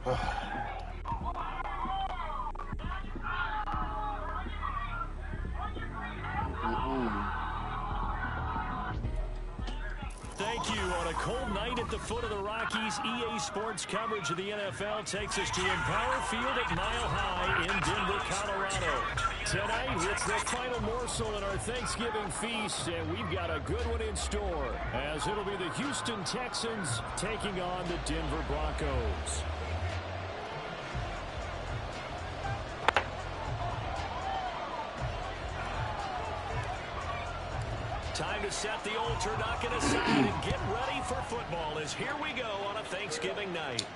Thank you. On a cold night at the foot of the Rockies, EA Sports coverage of the NFL takes us to Empower Field at Mile High in Denver, Colorado. Tonight, it's the final morsel in our Thanksgiving feast, and we've got a good one in store, as it'll be the Houston Texans taking on the Denver Broncos. Time to set the old turducken aside and get ready for football, as here we go on a Thanksgiving night.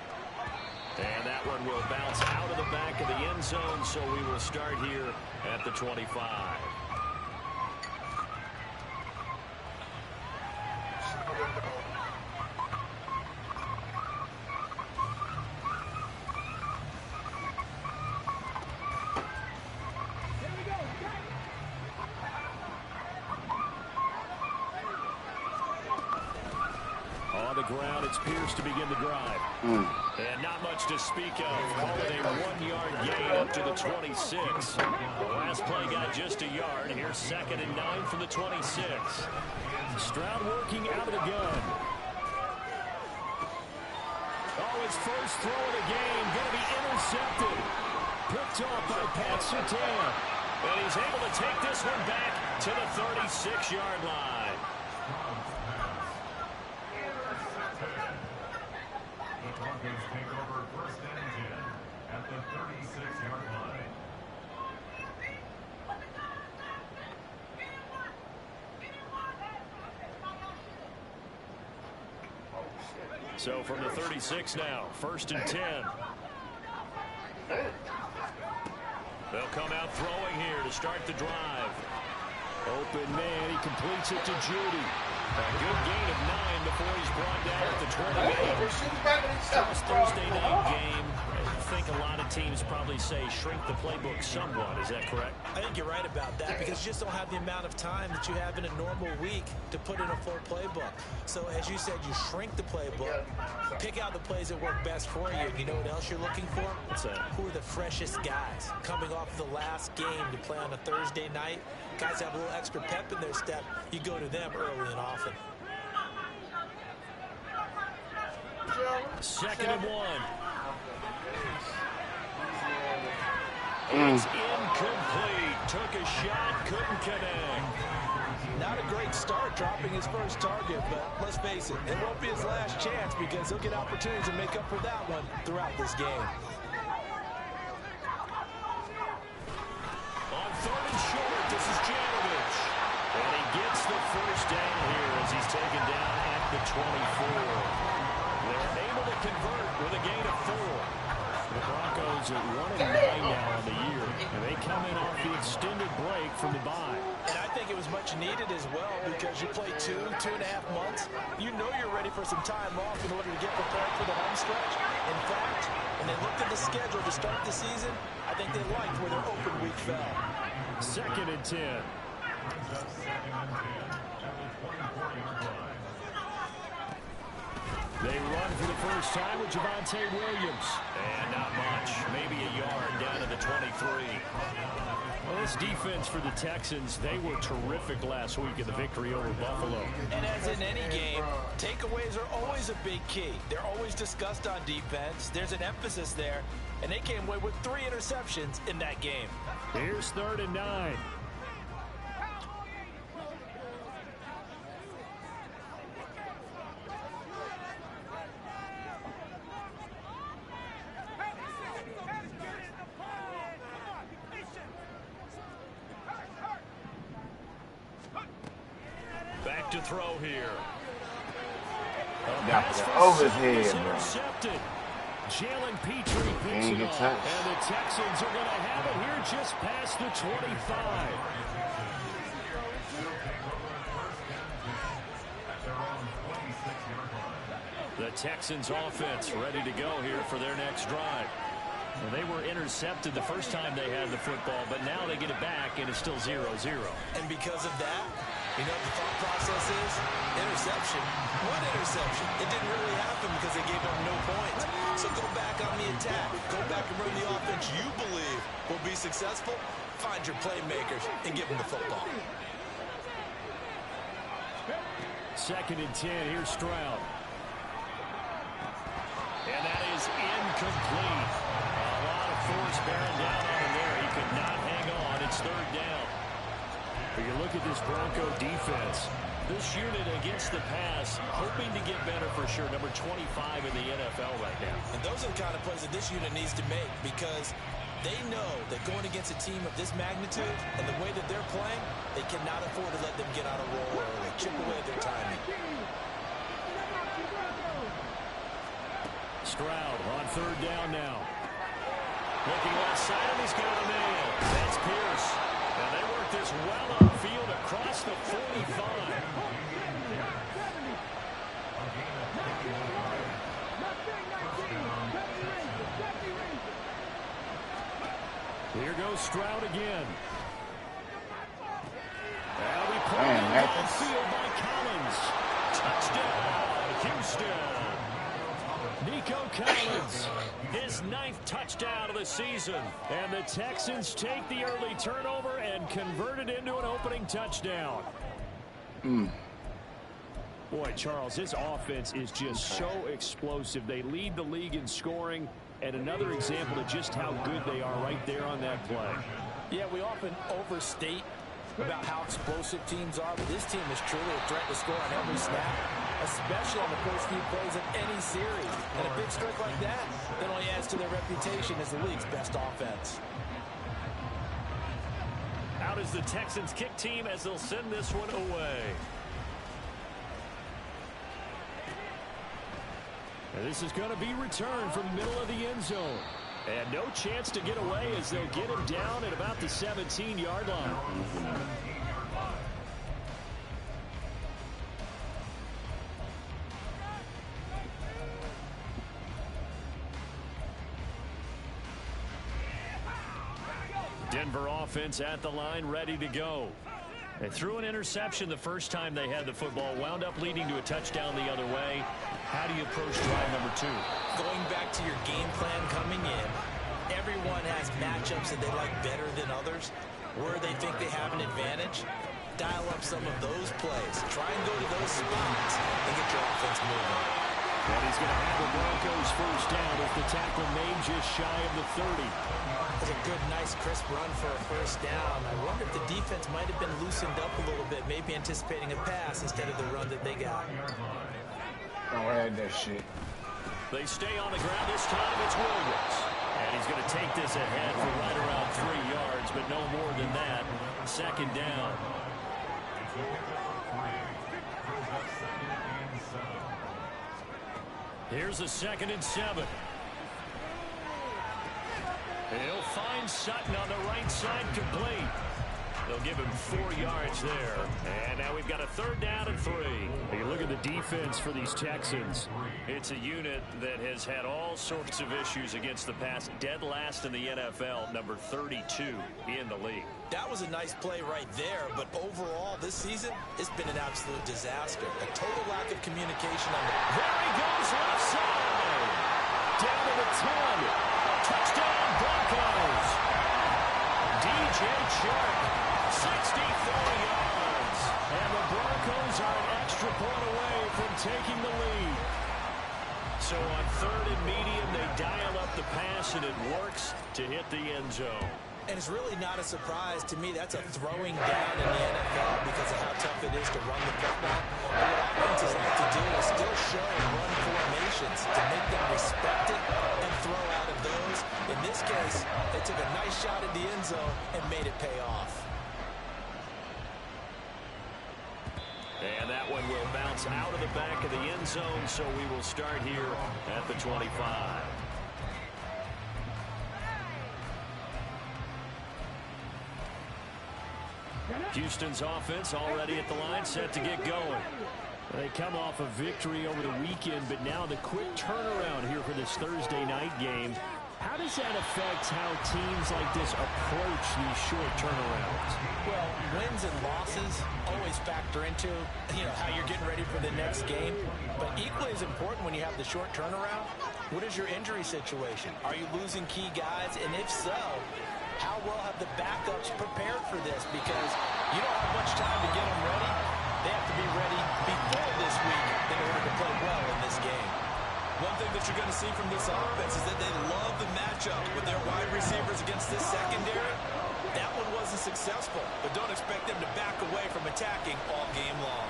And that one will bounce out of the back of the end zone, so we will start here at the 25. Ground, it's Pierce to begin the drive. And not much to speak of. Call it a 1-yard gain up to the 26. The last play got just a yard. Here's 2nd and 9 from the 26. Stroud working out of the gun. Oh, his first throw of the game going to be intercepted. Picked off by Pat Surtain. And he's able to take this one back to the 36-yard line. Broncos take over 1st and 10 at the 36-yard line. So from the 36 now, 1st and 10. They'll come out throwing here to start the drive. Open man, he completes it to Judy. A good gain of 9 before he's brought down at the 28. First Thursday night game. I think a lot of teams probably say shrink the playbook somewhat. Is that correct? I think you're right about that, because you just don't have the amount of time that you have in a normal week to put in a full playbook. So as you said, you shrink the playbook, pick out the plays that work best for you. You know what else you're looking for? What's that? Who are the freshest guys coming off the last game to play on a Thursday night? Guys have a little extra pep in their step. You go to them early and often. 2nd and 1. It's incomplete. Took a shot, couldn't connect. Not a great start dropping his first target, but let's face it, it won't be his last chance, because he'll get opportunities to make up for that one throughout this game. On 3rd and short, this is Janovich. And he gets the first down here as he's taken down at the 24. They're able to convert with a gain of 4. The Broncos are 1-9 now on the year, and they come in off the extended break from the bye. And I think it was much needed as well, because you play 2.5 months. You know you're ready for some time off in order to get prepared for the home stretch. In fact, when they looked at the schedule to start the season, I think they liked where their open week fell. 2nd and 10. They run for the first time with Javonte Williams. And not much. Maybe a yard down to the 23. Well, this defense for the Texans, they were terrific last week in the victory over Buffalo. And as in any game, takeaways are always a big key. They're always discussed on defense. There's an emphasis there. And they came away with 3 interceptions in that game. Here's 3rd and 9. Back to throw here. Over his head, bro. Intercepted. Jalen Petrie picks it up, and the Texans are going to have it here just past the 25. The Texans offense ready to go here for their next drive. Well, they were intercepted the first time they had the football, but now they get it back, and it's still 0-0. And because of that, You know what the thought process is? Interception. What interception? It didn't really happen because they gave up no points. So go back on the attack. Go back and run the offense you believe will be successful. Find your playmakers and give them the football. 2nd and 10. Here's Stroud. And that is incomplete. A lot of force bearing down on him there. He could not hang on. It's 3rd down. But you look at this Bronco defense. This unit against the pass, hoping to get better for sure. Number 25 in the NFL right now. And those are the kind of plays that this unit needs to make because they know that going against a team of this magnitude and the way that they're playing, they cannot afford to let them get on a roll early, chip away at their timing. Stroud on 3rd down now. Looking left side, and he's got a nail. That's Pierce. And they work this well upfield across the 45. Here goes Stroud again. Now we play the field by Collins. Touchdown, Houston. Nico Collins, his 9th touchdown of the season. And the Texans take the early turnover and convert it into an opening touchdown. Boy, Charles, this offense is just so explosive. They lead the league in scoring, and another example of just how good they are right there on that play. Yeah, we often overstate about how explosive teams are, but this team is truly a threat to score on every snap, especially on the first few plays of any series. And a big strike like that only adds to their reputation as the league's best offense. Out is the Texans kick team as they'll send this one away. And this is going to be returned from the middle of the end zone. And no chance to get away as they'll get him down at about the 17-yard line. Denver offense at the line, ready to go. They threw an interception the first time they had the football, wound up leading to a touchdown the other way. How do you approach drive number 2? Going back to your game plan coming in, everyone has matchups that they like better than others. Where they think they have an advantage, dial up some of those plays. Try and go to those spots and get your offense moving. And he's going to have the Broncos first down as the tackle made just shy of the 30. That's a good, nice, crisp run for a first down. I wonder if the defense might have been loosened up a little bit, maybe anticipating a pass instead of the run that they got. Don't have that shit. They stay on the ground this time. It's Williams. And he's going to take this ahead for right around 3 yards, but no more than that. 2nd down. Here's a 2nd and 7. He'll find Sutton on the right side complete. They'll give him 4 yards there. And now we've got a 3rd down and 3. You look at the defense for these Texans. It's a unit that has had all sorts of issues against the pass. Dead last in the NFL, number 32 in the league. That was a nice play right there, but overall this season, it's been an absolute disaster. A total lack of communication on the... There he goes left side. Down to the 10. Touchdown Broncos. DJ Chark, 64 yards. And the Broncos are an extra point away from taking the lead. So on 3rd and medium, they dial up the pass, and it works to hit the end zone. And it's really not a surprise to me. That's a throwing down in the NFL because of how tough it is to run the football. But what offenses like to do is still show run formations to make them respect it and throw out of those. In this case, they took a nice shot at the end zone and made it pay off. And that one will bounce out of the back of the end zone, so we will start here at the 25. Houston's offense already at the line, set to get going. They come off a victory over the weekend, but now the quick turnaround here for this Thursday night game. How does that affect how teams like this approach these short turnarounds? Well, wins and losses always factor into, how you're getting ready for the next game. But equally as important when you have the short turnaround, what is your injury situation? Are you losing key guys? And if so, how well have the backups prepared for this? Because you don't have much time to get them ready. They have to be ready before this week in order to play well in this game. One thing that you're going to see from this offense is that they love the matchup with their wide receivers against this secondary. That one wasn't successful, but don't expect them to back away from attacking all game long.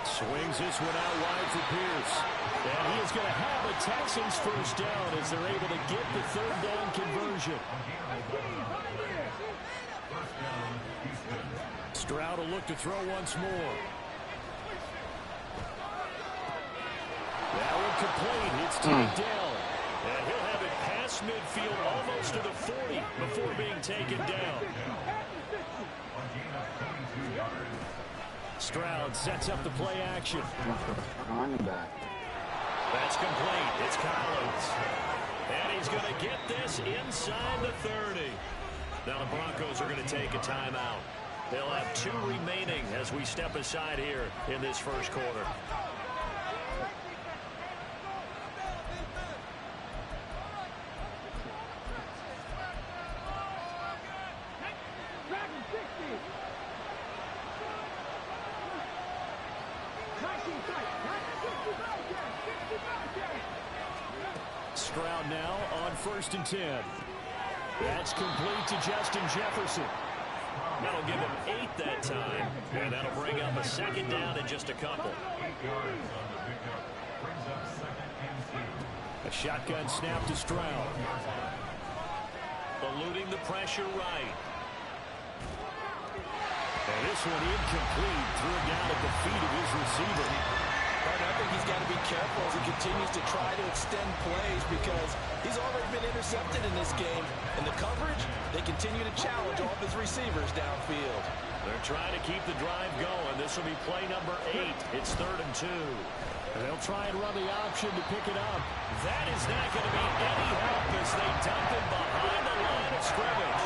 Swings this one out wide for Pierce. And he is going to have a Texans first down as they're able to get the third down conversion. Stroud will look to throw once more. That one complete. It's taken down. And he'll have it past midfield almost to the 40 before being taken down. Stroud sets up the play action. That's complete. It's Collins. And he's going to get this inside the 30. Now the Broncos are going to take a timeout. They'll have 2 remaining as we step aside here in this first quarter. Stroud now on 1st and 10. That's complete to Justin Jefferson. That'll give him 8 that time, and that'll bring up a second down in just a couple. A shotgun snap to Stroud. Eluding the pressure right. And this one incomplete. Threw it down at the feet of his receiver. I think he's got to be careful as he continues to try to extend plays because he's already been intercepted in this game. In the coverage, they continue to challenge all of his receivers downfield. They're trying to keep the drive going. This will be play number 8. It's 3rd and 2. And they'll try and run the option to pick it up. That is not going to be any help as they dump it behind the line of scrimmage.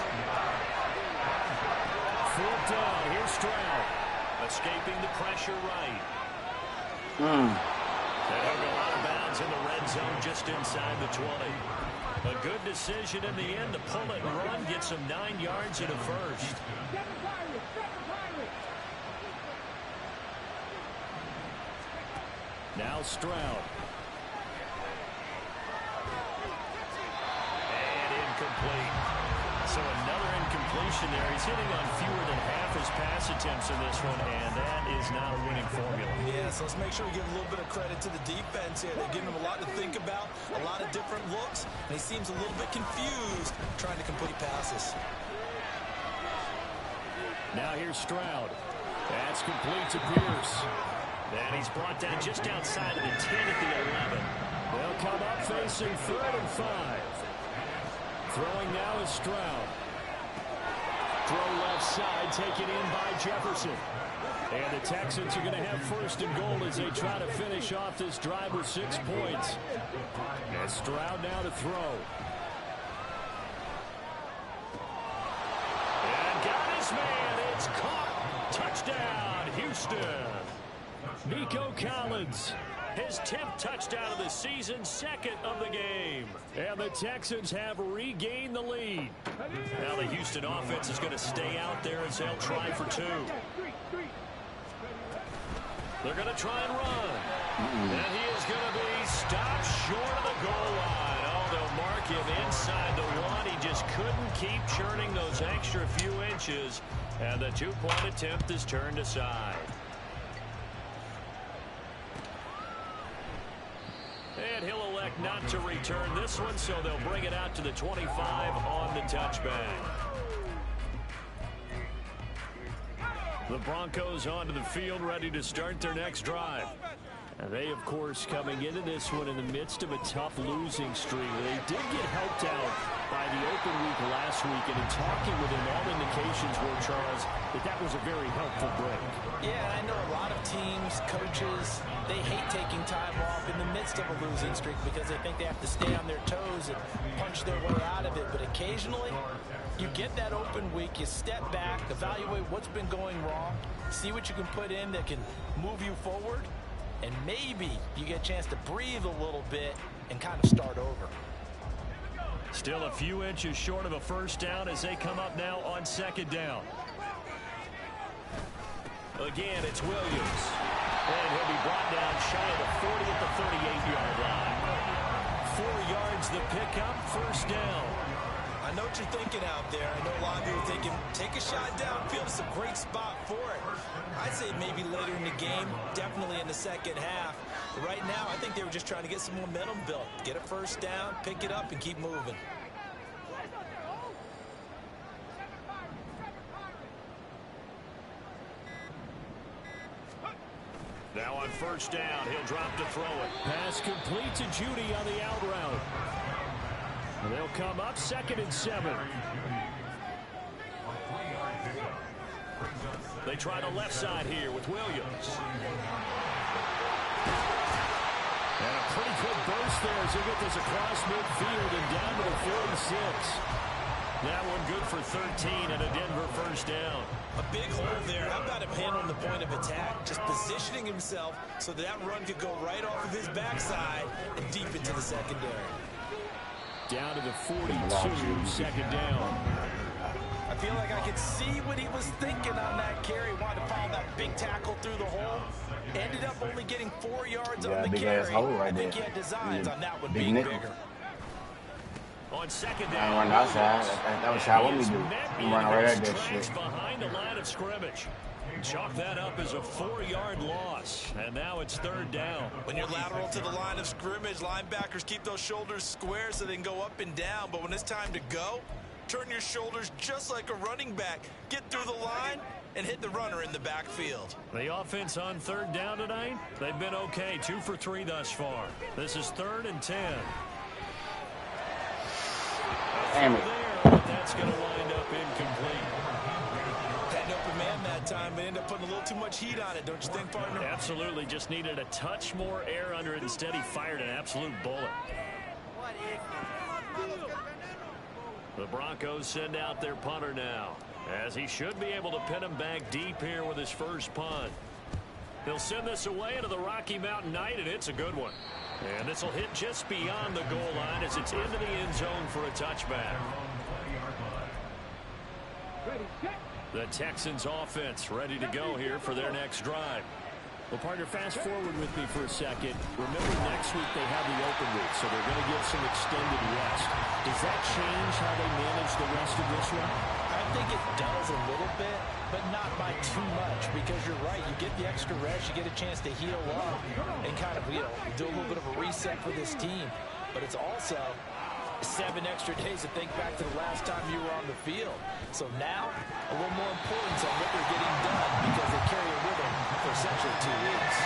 4th down. Here's Stroud. Escaping the pressure right. And he'll go out of bounds in the red zone just inside the 20. A good decision in the end to pull it and run, get some 9 yards in a first. Now Stroud. And incomplete. So another incompletion there. He's hitting on fewer than half his pass attempts in this one, and that is not a winning formula. Yeah, so let's make sure we give a little bit of credit to the defense here. They're giving him a lot to think about, a lot of different looks, and he seems a little bit confused trying to complete passes. Now here's Stroud. That's complete to Pierce. And he's brought down just outside of the 10 at the 11. They'll come up facing 3rd and 5. Throwing now is Stroud. Throw left side, taken in by Jefferson. And the Texans are going to have 1st and goal as they try to finish off this drive with 6 points. And Stroud now to throw. And got his man. It's caught. Touchdown, Houston. Nico Collins. His 10th touchdown of the season, 2nd of the game. And the Texans have regained the lead. Now the Houston offense is going to stay out there as they'll try for 2. They're going to try and run. And he is going to be stopped short of the goal line. Oh, they'll mark him inside the 1. He just couldn't keep churning those extra few inches. And the 2-point attempt is turned aside. And he'll elect not to return this one, so they'll bring it out to the 25 on the touchback. The Broncos onto the field, ready to start their next drive. And They, of course, coming into this one in the midst of a tough losing streak. They did get helped out by the open week last week, and in talking with him, all indications were, Charles, that was a very helpful break. Yeah, I know a lot of teams, coaches, they hate taking time off in the midst of a losing streak because they think they have to stay on their toes and punch their way out of it. But occasionally, you get that open week, you step back, evaluate what's been going wrong, see what you can put in that can move you forward, and maybe you get a chance to breathe a little bit and kind of start over. Still a few inches short of a first down as they come up now on second down. Again, it's Williams. And he'll be brought down shy of the 40 at the 38-yard line. 4 yards the pickup, first down. I know what you're thinking out there. I know a lot of you are thinking, take a shot downfield. It's a great spot for it. I'd say maybe later in the game, definitely in the second half. But right now, I think they were just trying to get some momentum built. Get a first down, pick it up, and keep moving. Now on first down, he'll drop to throw it. Pass complete to Judy on the out route. And they'll come up 2nd and 7. They try the left side here with Williams. And a pretty good burst there as they get this across midfield and down to the 46. That one good for 13 and a Denver first down. A big hole there. How about him handling the point of attack? Just positioning himself so that run could go right off of his backside and deep into the secondary. Down to the 42, second down. I feel like I could see what he was thinking on that carry. Wanted to follow that big tackle through the hole. Ended up only getting 4 yards on the big carry. ass hole right I think there. he had designs on that one Big being nickel. bigger. On second I down, run outside. That was how I want me to do. I'm running right at that tracks shit. behind the line of scrimmage. Chalk that up as a 4-yard loss. And now it's third down. When you're lateral to the line of scrimmage, linebackers keep those shoulders square so they can go up and down. But when it's time to go, turn your shoulders just like a running back. Get through the line and hit the runner in the backfield. The offense on third down tonight, they've been okay. 2 for 3 thus far. This is 3rd and 10. Damn it. There, but that's going to wind up incomplete. Had an open man that time, but ended up putting a little too much heat on it, don't you think, partner? Absolutely. Just needed a touch more air under it. Instead, he fired an absolute bullet. The Broncos send out their punter now, as he should be able to pin him back deep here with his first punt. He'll send this away into the Rocky Mountain night, and it's a good one. And this will hit just beyond the goal line as it's into the end zone for a touchback. The Texans offense ready to go here for their next drive. Well, partner, fast forward with me for a second. Remember, next week they have the open week, so they're going to get some extended rest. Does that change how they manage the rest of this one? I think it does a little bit, but not by too much, because you're right. You get the extra rest, you get a chance to heal up and kind of, do a little bit of a reset for this team. But it's also 7 extra days to think back to the last time you were on the field. So now, a little more importance on what they're getting done because they carry it with them for essentially 2 weeks.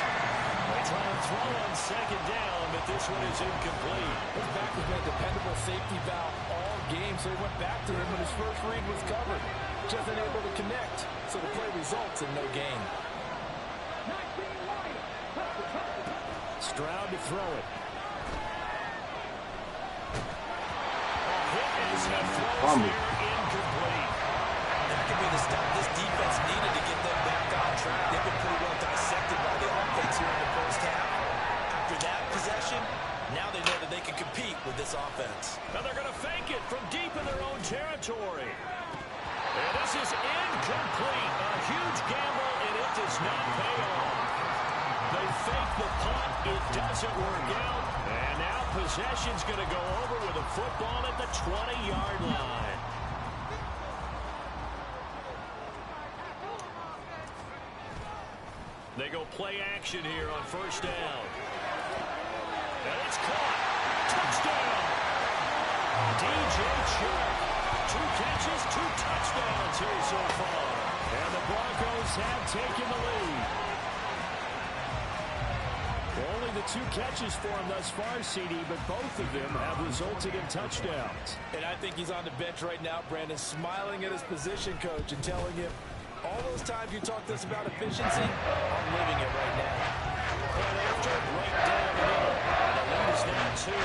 They try and throw on second down, but this one is incomplete. His back has been a dependable safety valve all game, so he went back to him when his first read was covered. Just unable to connect, so the play results in no gain. Stroud to throw it. Incomplete. That could be the stop this defense needed to get them back on track. They've been pretty well dissected by the offense here in the first half. After that possession, now they know that they can compete with this offense. Now they're going to fake it from deep in their own territory. And this is incomplete. A huge gamble, and it does not pay off. They fake the punt. It doesn't work out. And now possession's going to go over with a football at the 20-yard line. They go play action here on first down. And it's caught. Touchdown. DJ Chark. 2 catches, 2 touchdowns here so far. And the Broncos have taken the lead. Only the 2 catches for him thus far, CD, but both of them have resulted in touchdowns. And I think he's on the bench right now, Brandon, smiling at his position coach and telling him, all those times you talked to us about efficiency, I'm living it right now. And after, right down the middle. And the lead is now 2.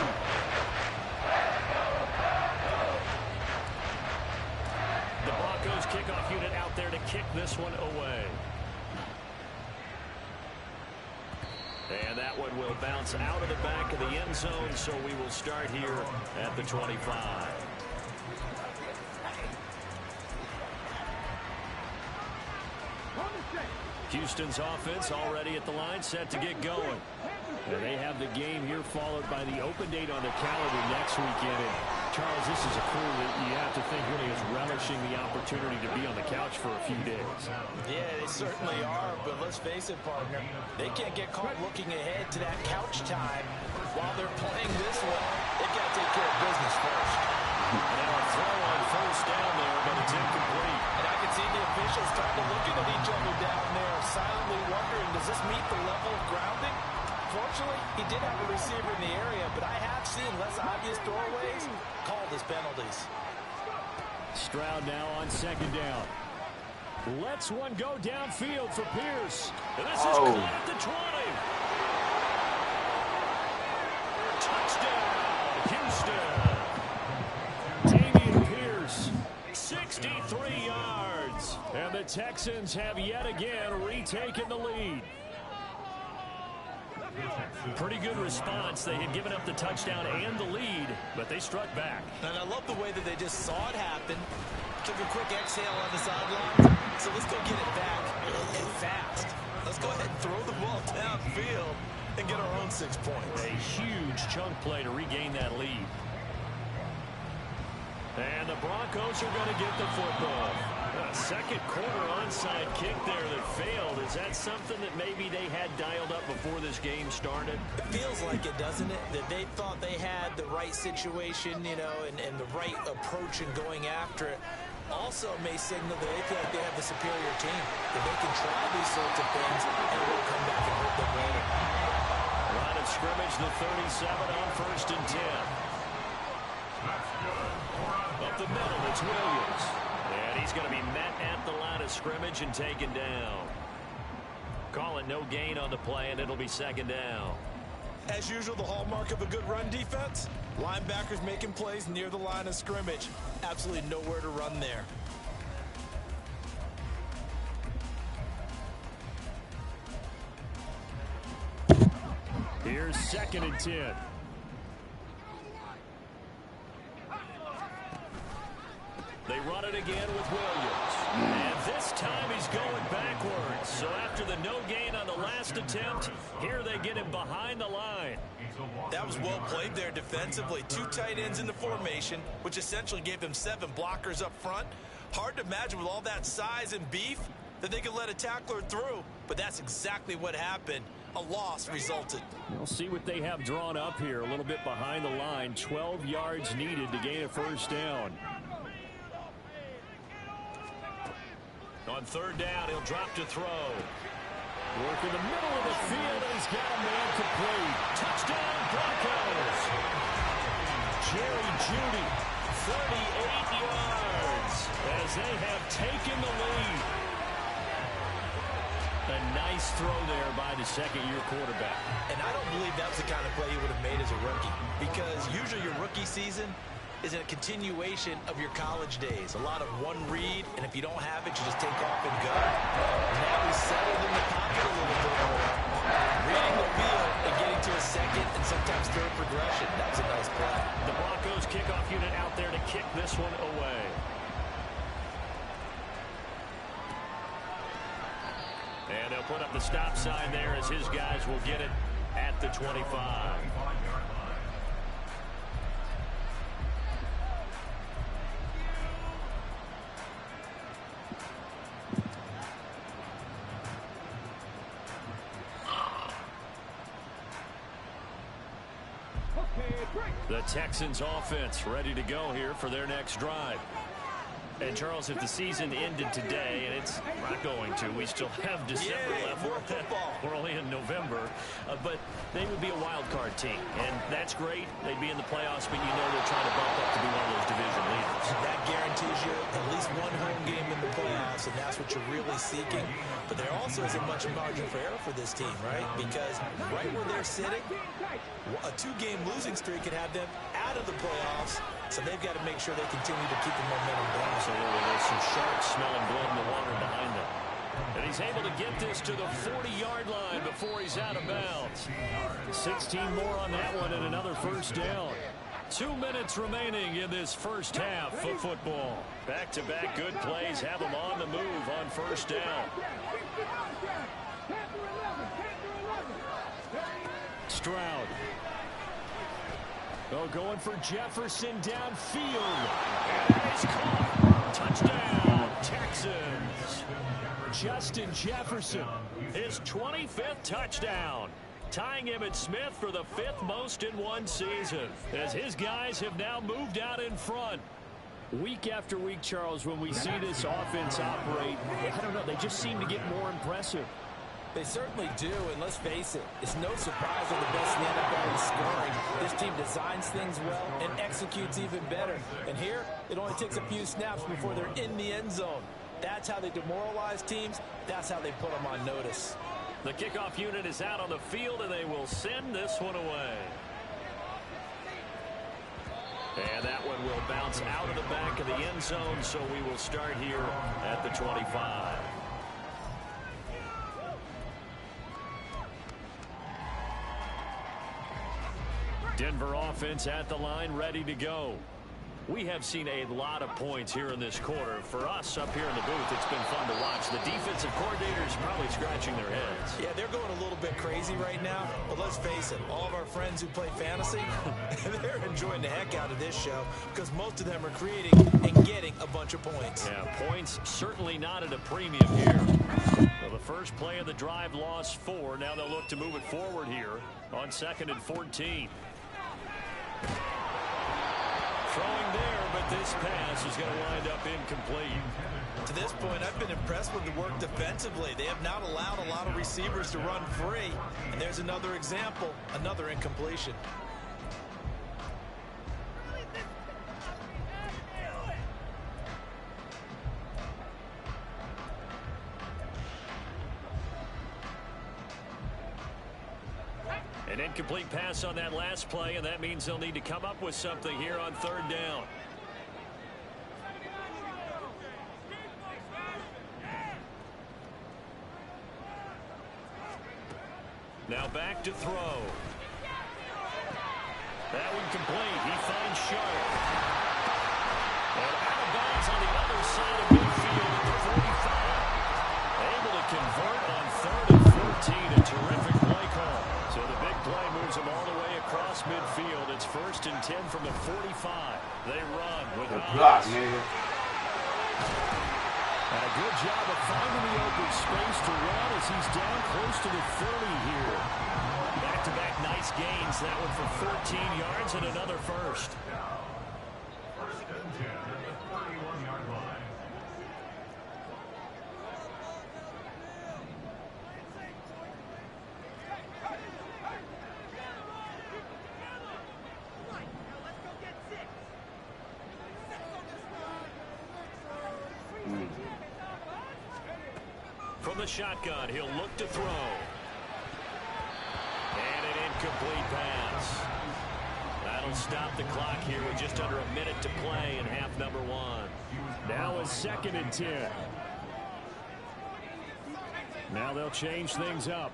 The Broncos kickoff unit out there to kick this one away. And that one will bounce out of the back of the end zone, so we will start here at the 25. Houston's offense already at the line, set to get going. And they have the game here followed by the open date on their calendar next weekend. And Charles, this is a crew that you have to think really is relishing the opportunity to be on the couch for a few days. Yeah, they certainly are, but let's face it, partner. They can't get caught looking ahead to that couch time while they're playing this one. They've got to take care of business first. Now a throw on first down there, but it's incomplete. And I can see the officials kind of looking at each other down there, silently wondering, does this meet the level of grounding? Fortunately, he did have a receiver in the area, but I have seen less obvious throwaways called as penalties. Stroud now on second down. Lets one go downfield for Pierce. And this is caught at the 20. Touchdown, Houston. Dameon Pierce, 63 yards. And the Texans have yet again retaken the lead. Pretty good response. They had given up the touchdown and the lead, but they struck back. And I love the way that they just saw it happen, took a quick exhale on the sideline. So let's go get it back and fast. Let's go ahead and throw the ball downfield and get our own 6 points. A huge chunk play to regain that lead. And the Broncos are going to get the football. A second quarter onside kick there that failed. Is that something that maybe they had dialed up before this game started? It feels like it, doesn't it? That they thought they had the right situation, you know, and the right approach in going after it. Also may signal that they feel like they have the superior team. That they can try these sorts of things and it will come back and hurt them later. Line of scrimmage, the 37 on 1st and 10. Up the middle, it's Williams. And he's going to be met at the line of scrimmage and taken down. Call it no gain on the play, and it'll be second down. As usual, the hallmark of a good run defense, linebackers making plays near the line of scrimmage. Absolutely nowhere to run there. Here's 2nd and 10. They run it again with Williams. And this time he's going backwards. So after the no gain on the last attempt, here they get him behind the line. That was well played there defensively. 2 tight ends in the formation, which essentially gave them 7 blockers up front. Hard to imagine with all that size and beef that they could let a tackler through. But that's exactly what happened. A loss resulted. We'll see what they have drawn up here. A little bit behind the line. 12 yards needed to gain a first down. On 3rd down, he'll drop to throw. Work in the middle of the field, and he's got a man complete. Touchdown, Broncos. Jerry Jeudy, 38 yards, as they have taken the lead. A nice throw there by the second-year quarterback. And I don't believe that was the kind of play he would have made as a rookie, because usually your rookie season is a continuation of your college days. A lot of one read, and if you don't have it, you just take off and go. Now he's settled in the pocket a little bit more, reading the field and getting to a second and sometimes third progression. That was a nice play. The Broncos kickoff unit out there to kick this one away. And they'll put up the stop sign there as his guys will get it at the 25. The Texans offense ready to go here for their next drive. And, Charles, if the season ended today, and it's not going to, we still have December left. More football. We're only in November. But they would be a wild card team, and that's great. They'd be in the playoffs, but you know they're trying to bump up to be one of those division leaders. That guarantees you at least one home game in the playoffs, and that's what you're really seeking. But there also isn't much margin for error for this team, right? Because right where they're sitting, a 2-game losing streak could have them out of the playoffs. So they've got to make sure they continue to keep the momentum down. Absolutely. There's some sharp-smelling blood in the water behind them. And he's able to get this to the 40-yard line before he's out of bounds. 16 more on that one and another first down. 2 minutes remaining in this first half of football. Back-to-back good plays have them on the move on first down. Stroud. Oh, going for Jefferson downfield. And he's caught. Touchdown, Texans. Justin Jefferson, his 25th touchdown, tying Emmitt Smith for the 5th most in one season, as his guys have now moved out in front. Week after week, Charles, when we see this offense operate, I don't know, they just seem to get more impressive. They certainly do, and let's face it, it's no surprise they're the best in the NFL in scoring. This team designs things well and executes even better. And here, it only takes a few snaps before they're in the end zone. That's how they demoralize teams. That's how they put them on notice. The kickoff unit is out on the field, and they will send this one away. And that one will bounce out of the back of the end zone, so we will start here at the 25. Denver offense at the line, ready to go. We have seen a lot of points here in this quarter. For us up here in the booth, it's been fun to watch. The defensive coordinators probably scratching their heads. Yeah, they're going a little bit crazy right now. But let's face it, all of our friends who play fantasy, they're enjoying the heck out of this show because most of them are creating and getting a bunch of points. Yeah, points certainly not at a premium here. Well, the first play of the drive lost 4. Now they'll look to move it forward here on 2nd and 14. Throwing there, but this pass is going to wind up incomplete. To this point, I've been impressed with the work defensively. They have not allowed a lot of receivers to run free. And there's another example, another incompletion. An incomplete pass on that last play, and that means they'll need to come up with something here on 3rd down. Now back to throw. That one complete. He finds Sharp. And out of bounds on the other side of midfield at the 45. Able to convert on 3rd and 14. A terrific play call. So the big play moves them all the way across midfield. It's 1st and 10 from the 45. They run with the block, nigga. And a good job of finding the open space to run as he's down close to the 30 here. Back-to-back nice gains. That one for 14 yards and another first. 1st and 10 at the 41-yard line. From the shotgun, he'll look to throw. And an incomplete pass. That'll stop the clock here with just under a minute to play in half number 1. Now a 2nd and 10. Now they'll change things up.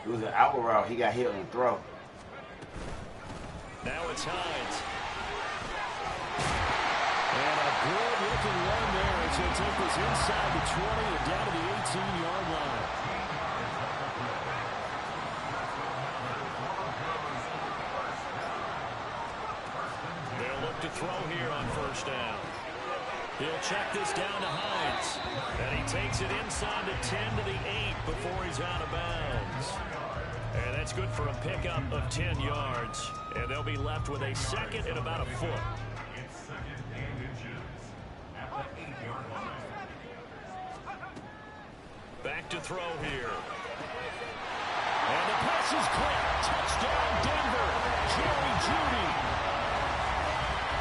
It was an out route. He got hit on the throw. Now it's Hines. And a good-looking run there as he'll take this inside the 20 and down to the 18-yard line. They'll look to throw here on 1st down. He'll check this down to Hines. And he takes it inside the 10 to the 8 before he's out of bounds. And that's good for a pickup of 10 yards. And they'll be left with a 2nd and about a foot. throw here. And the pass is caught. Touchdown, Denver. Jerry Jeudy.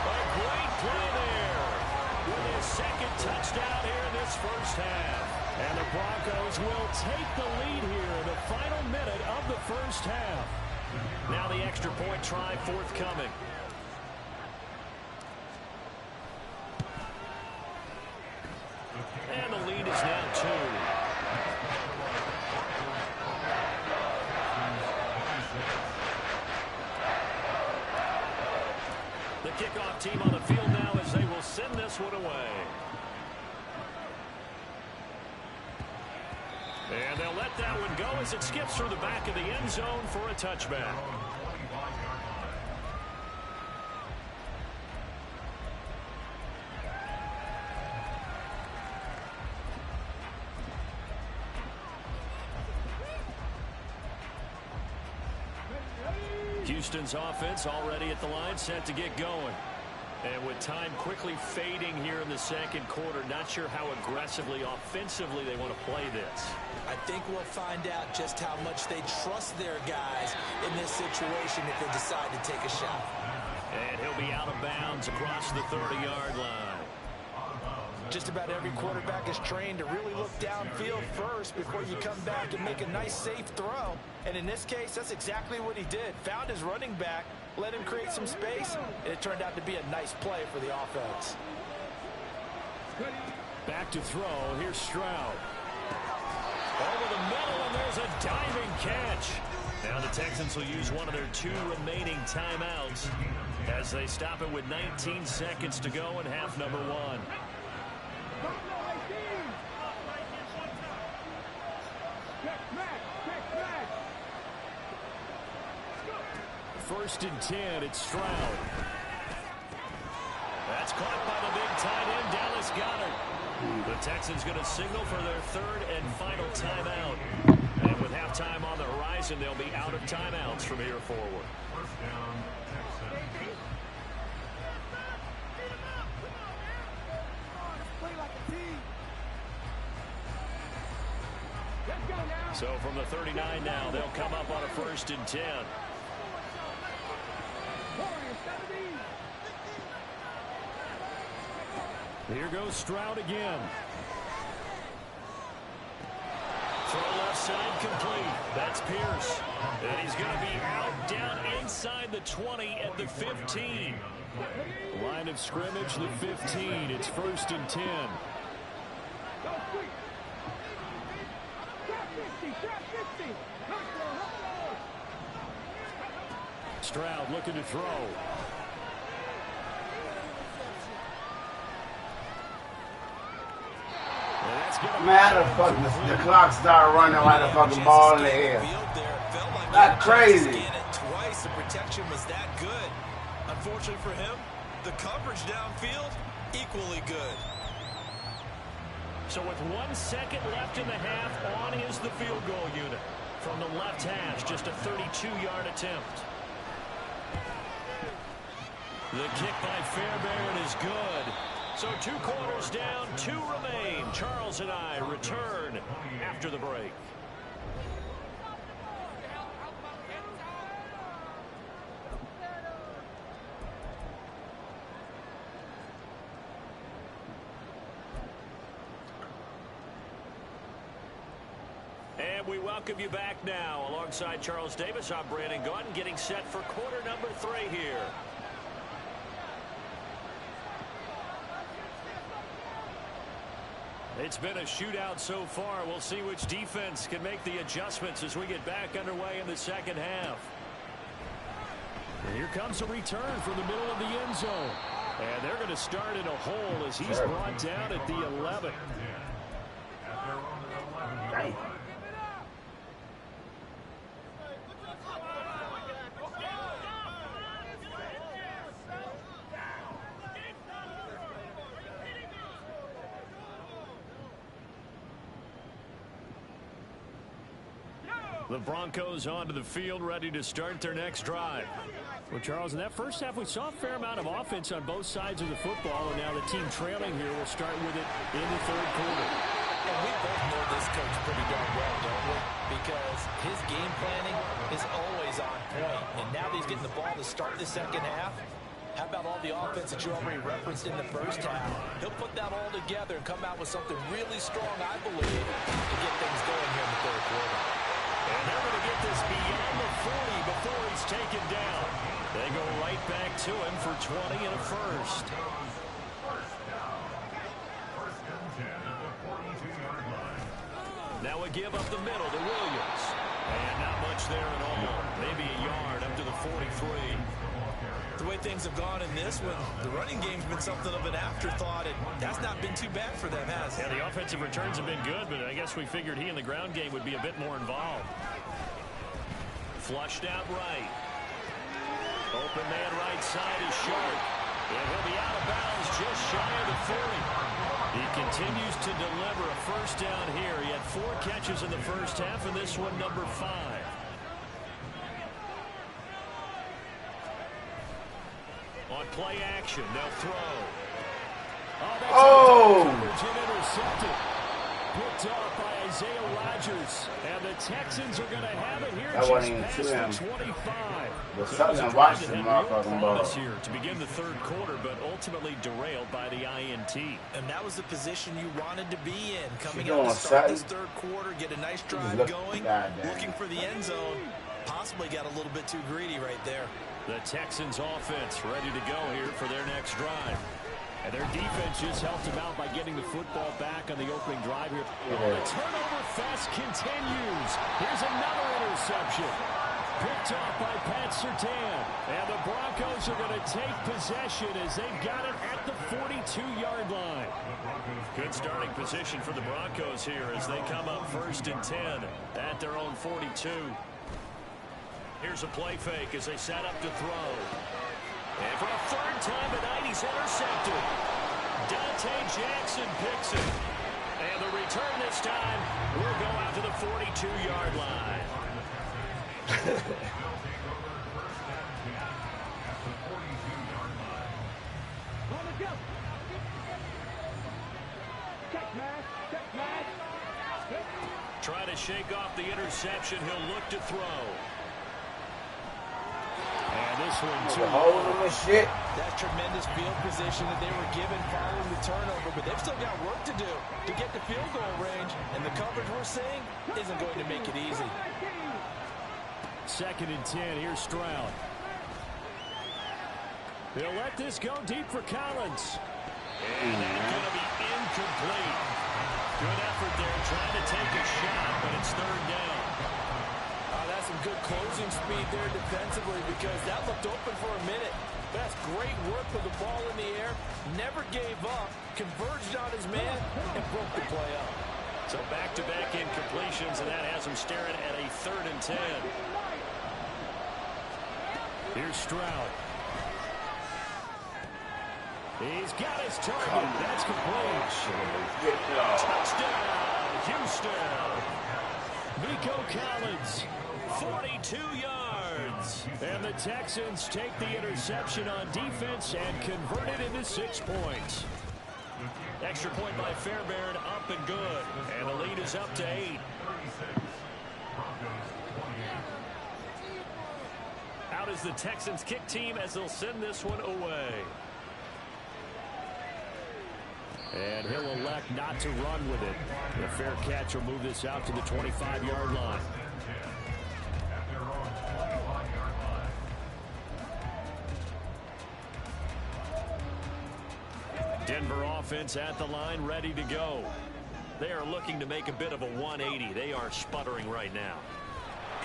A great play there with his second touchdown here in this first half. And the Broncos will take the lead here in the final minute of the first half. Now the extra point try forthcoming. And the lead is now 2. The kickoff team on the field now as they will send this one away. And they'll let that one go as it skips through the back of the end zone for a touchback. Houston's offense already at the line, set to get going. And with time quickly fading here in the second quarter, not sure how aggressively, offensively they want to play this. I think we'll find out just how much they trust their guys in this situation if they decide to take a shot. And he'll be out of bounds across the 30-yard line. Just about every quarterback is trained to really look downfield first before you come back and make a nice, safe throw. And in this case, that's exactly what he did. Found his running back, let him create some space, and it turned out to be a nice play for the offense. Back to throw. Here's Stroud. Over the middle, and there's a diving catch. Now the Texans will use one of their 2 remaining timeouts as they stop it with 19 seconds to go in half number 1. First and 10, it's Stroud. That's caught by the big tight end, Dallas Goedert. The Texans going to signal for their 3rd and final timeout. And with halftime on the horizon, they'll be out of timeouts from here forward. First down, Texans. So from the 39 now, they'll come up on a 1st and 10. Here goes Stroud again. Throw left side complete. That's Pierce. And he's going to be out down inside the 20 at the 15. Line of scrimmage, the 15. It's 1st and 10. Stroud looking to throw. Man, the clock started running like a fucking ball in the air. Not crazy. Twice the protection was that good. Unfortunately for him, the coverage downfield equally good. So with 1 second left in the half, on is the field goal unit from the left hash. Just a 32-yard attempt. The kick by Fairbairn is good. So 2 quarters down, 2 remain. Charles and I return after the break. And we welcome you back now. Alongside Charles Davis, I'm Brandon Gunn, getting set for quarter number 3 here. It's been a shootout so far. We'll see which defense can make the adjustments as we get back underway in the second half. And here comes a return from the middle of the end zone. And they're going to start in a hole as he's brought down at the 11. The Broncos onto the field, ready to start their next drive. Well, Charles, in that first half, we saw a fair amount of offense on both sides of the football, and now the team trailing here will start with it in the 3rd quarter. And we both know this coach pretty darn well, don't we? Because his game planning is always on point. And now that he's getting the ball to start the second half, how about all the offense that you already referenced in the first half? He'll put that all together and come out with something really strong, I believe, to get things going here in the third quarter. And they're going to get this beyond the 40 before he's taken down. They go right back to him for 20 and a first. Now a give up the middle to Williams. And not much there at all. Maybe a yard up to the 43. The way things have gone in this one, the running game's been something of an afterthought, and that's not been too bad for them, has it? Yeah, the offensive returns have been good, but I guess we figured he in the ground game would be a bit more involved. Flushed out right. Open man right side is Sharp. And he'll be out of bounds just shy of the 40. He continues to deliver a first down here. He had 4 catches in the first half, and this one number 5. On play action, they'll throw. Oh, that's intercepted. Picked off by Isaiah Rodgers. And the Texans are going to have it here just past the 25. The Southern Washington motherfucking ball here to begin the third quarter, but ultimately derailed by the INT. And that was the position you wanted to be in. Coming out to start this third quarter, get a nice drive going, looking for the end zone. Possibly got a little bit too greedy right there. The Texans offense ready to go here for their next drive. And their defense just helped them out by getting the football back on the opening drive here. The turnover fest continues. Here's another interception. Picked off by Pat Surtain. And the Broncos are going to take possession as they've got it at the 42-yard line. Good starting position for the Broncos here as they come up 1st and 10 at their own 42. Here's a play fake as they set up to throw. And for a third time tonight, he's intercepted. Dante Jackson picks it. And the return this time will go out to the 42-yard line. Trying to shake off the interception. He'll look to throw. And this one, too. That tremendous field position that they were given following the turnover, but they've still got work to do to get to field goal range, and the coverage we're seeing isn't going to make it easy. 2nd and 10. Here's Stroud. They'll let this go deep for Collins. And that's going to be incomplete. Good effort there, trying to take a shot, but it's 3rd down. That's some good closing speed there defensively because that looked open for a minute. That's great work with the ball in the air. Never gave up, converged on his man, and broke the play up. So back-to-back incompletions, and that has him staring at a 3rd and 10. Here's Stroud. He's got his target. That's complete. Touchdown, Houston. Nico Collins, 42 yards. And the Texans take the interception on defense and convert it into 6 points. Extra point by Fairbairn, up and good. And the lead is up to 8. Out is the Texans kick team as they'll send this one away. And he'll elect not to run with it. The fair catch will move this out to the 25-yard line. Denver offense at the line, ready to go. They are looking to make a bit of a 180. They are sputtering right now.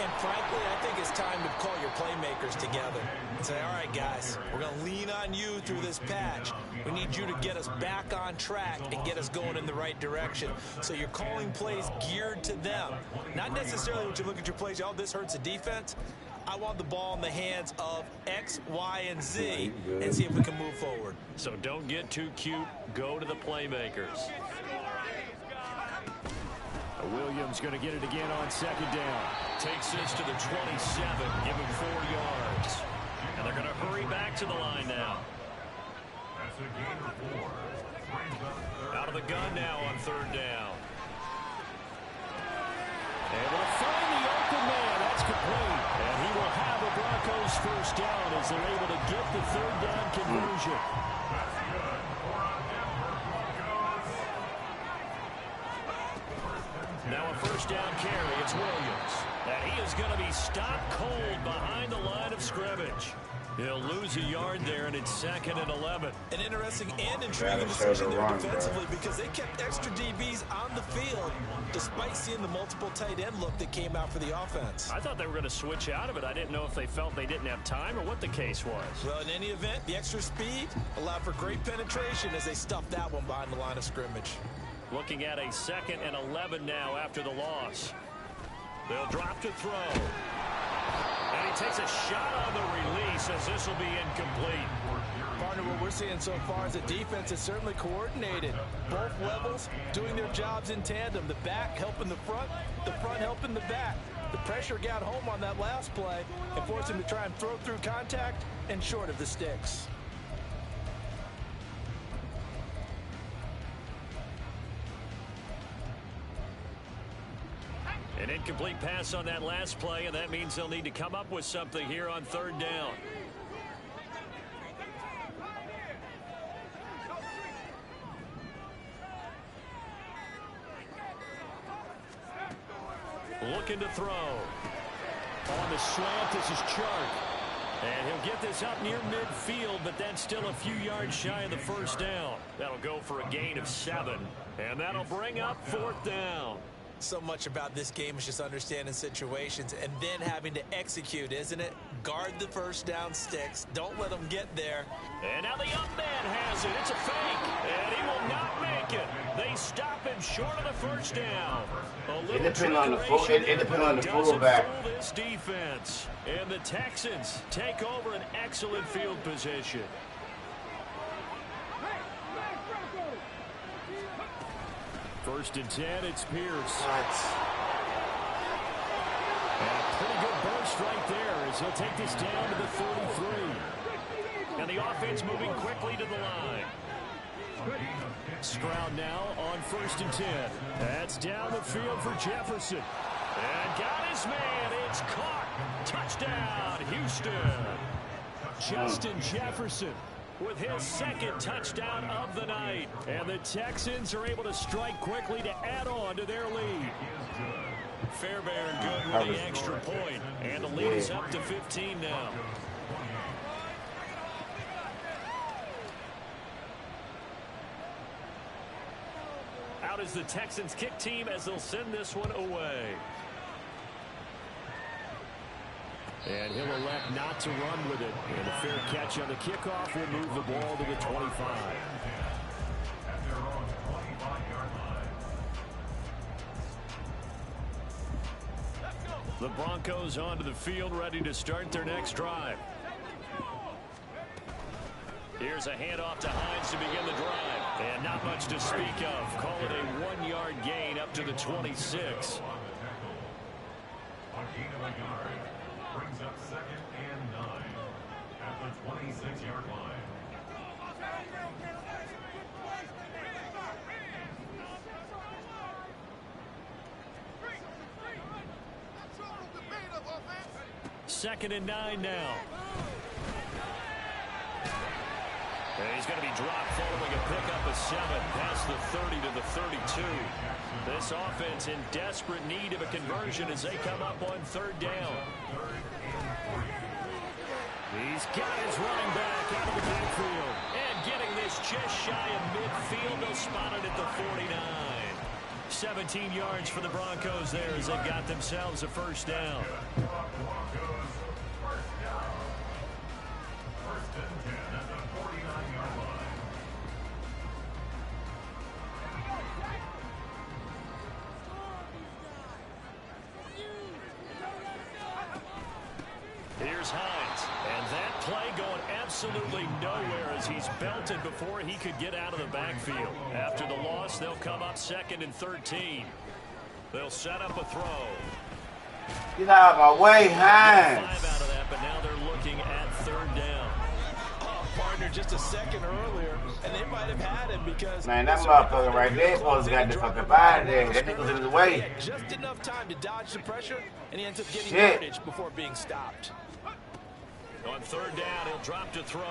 And frankly, I think it's time to call your playmakers together and say, all right, guys, we're going to lean on you through this patch. We need you to get us back on track and get us going in the right direction. So you're calling plays geared to them. Not necessarily when you look at your plays, oh, this hurts the defense. I want the ball in the hands of X, Y, and Z and see if we can move forward. So don't get too cute. Go to the playmakers. Williams going to get it again on 2nd down. Takes this to the 27. Give him 4 yards. And they're going to hurry back to the line now. Out of the gun now on 3rd down. Able to find the open man. That's complete. And he will have a Broncos first down as they're able to get the third down conversion. Now a first down carry. It's Williams. And he is going to be stopped cold behind the line of scrimmage. He'll lose a yard there, and it's 2nd and 11. An interesting and intriguing decision there defensively because they kept extra DBs on the field despite seeing the multiple tight end look that came out for the offense. I thought they were going to switch out of it. I didn't know if they felt they didn't have time or what the case was. Well, in any event, the extra speed allowed for great penetration as they stuffed that one behind the line of scrimmage. Looking at a 2nd and 11 now after the loss. They'll drop to throw. And he takes a shot on the release as this will be incomplete. Partner, what we're seeing so far is the defense is certainly coordinated. Both levels doing their jobs in tandem. The back helping the front helping the back. The pressure got home on that last play and forced him to try and throw through contact and short of the sticks. An incomplete pass on that last play, and that means they'll need to come up with something here on 3rd down. Looking to throw. On the slant, this is Chark. And he'll get this up near midfield, but that's still a few yards shy of the first down. That'll go for a gain of 7. And that'll bring up 4th down. So much about this game is just understanding situations and then having to execute, isn't it? Guard the first down sticks. Don't let them get there. And now the up man has it. It's a fake. And he will not make it. They stop him short of the first down. It depends on the fullback. This defense. And the Texans take over an excellent field position. First and 10, it's Pierce. And a pretty good burst right there as he'll take this down to the 33. And the offense moving quickly to the line. Stroud now on 1st and 10. That's down the field for Jefferson. And got his man. It's caught. Touchdown, Houston. Justin Jefferson with his 2nd touchdown of the night. And the Texans are able to strike quickly to add on to their lead. Fairbairn good with the extra point. And the lead is up to 15 now. Out is the Texans kick team as they'll send this one away. And he'll elect not to run with it. And a fair catch on the kickoff will move the ball to the 25. The Broncos onto the field, ready to start their next drive. Here's a handoff to Hines to begin the drive. And not much to speak of. Call it a 1-yard gain up to the 26. Brings up 2nd and 9 at the 26-yard line. Second and 9 now. And he's going to be dropped following a pickup of 7 past the 30 to the 32. This offense in desperate need of a conversion as they come up on 3rd down. He's got his running back out of the backfield. And getting this just shy of midfield. They'll spot it at the 49. 17 yards for the Broncos there as they've got themselves a first down. First and 10 at the 49-yard line. Here's Hines. And that play going absolutely nowhere as he's belted before he could get out of the backfield. After the loss, they'll come up 2nd and 13. They'll set up a throw. Get out of my way, Hines. 5 out of that, but now they're looking at 3rd down. Partner, just a second earlier, And they might have had him because... Man, that motherfucker right there supposed to got the fucking out of there. That nigga's in his way. He had just enough time to dodge the pressure, and he ends up getting yardage before being stopped. On third down, he'll drop to throw.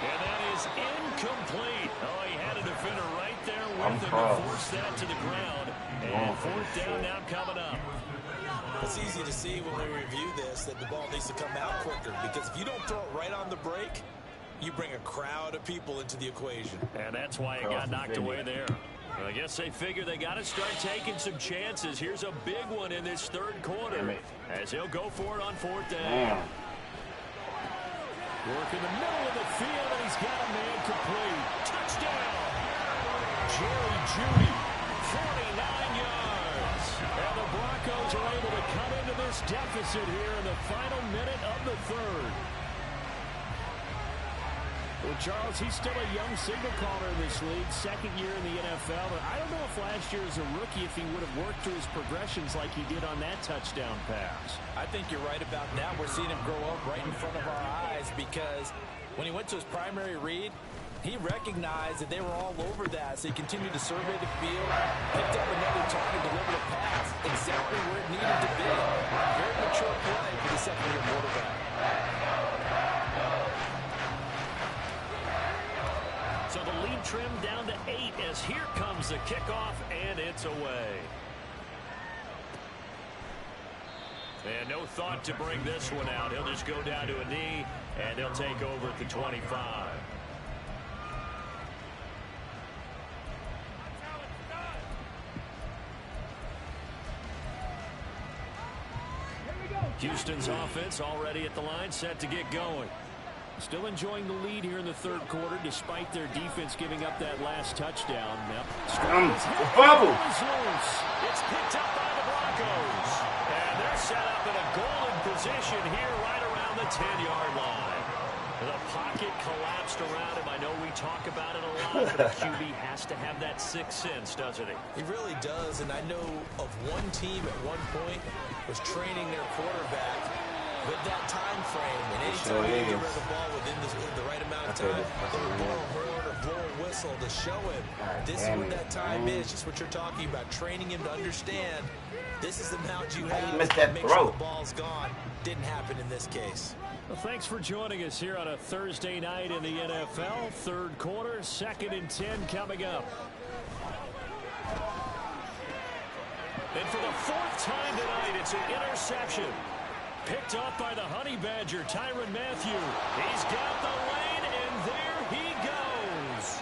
And that is incomplete. Oh, he had a defender right there with him to force that to the ground. And fourth down now coming up. It's easy to see when we review this that the ball needs to come out quicker, because if you don't throw it right on the break, you bring a crowd of people into the equation. And that's why it got knocked away there. Well, I guess they figure they got to start taking some chances. Here's a big one in this third quarter as he'll go for it on fourth down. Work in the middle of the field, and he's got a man complete. Touchdown! Jerry Jeudy, 49 yards. And the Broncos are able to cut into this deficit here in the final minute of the third. Well, Charles, he's still a young signal caller in this league, second year in the NFL. But I don't know if last year as a rookie, if he would have worked through his progressions like he did on that touchdown pass. I think you're right about that. We're seeing him grow up right in front of our eyes, because when he went to his primary read, he recognized that they were all over that, so he continued to survey the field, picked up another target, delivered a pass exactly where it needed to be. Very mature play for the second-year quarterback. So the lead trimmed down to 8 as here comes the kickoff, and it's away. And no thought to bring this one out. He'll just go down to a knee, and he'll take over at the 25. Houston's offense already at the line, set to get going. Still enjoying the lead here in the third quarter, despite their defense giving up that last touchdown. Bubble! It's picked up by the Broncos. And they're set up in a golden position here right around the 10-yard line. The pocket collapsed around him. I know we talk about it a lot, but the QB has to have that sixth sense, doesn't he? He really does, and I know of one team at one point was training their quarterback with that time frame, and anytime they get rid of the ball within the right amount of time, they would blow a horn or blow a whistle to show him this is what that time is, just what you're talking about, training him to understand this is the amount you have. Missed that make throw. sure the ball's gone. Didn't happen in this case. Well, thanks for joining us here on a Thursday night in the NFL. Third quarter, 2nd and 10 coming up. And for the 4th time tonight, it's an interception. Picked up by the Honey Badger, Tyrann Mathieu. He's got the lane, and there he goes.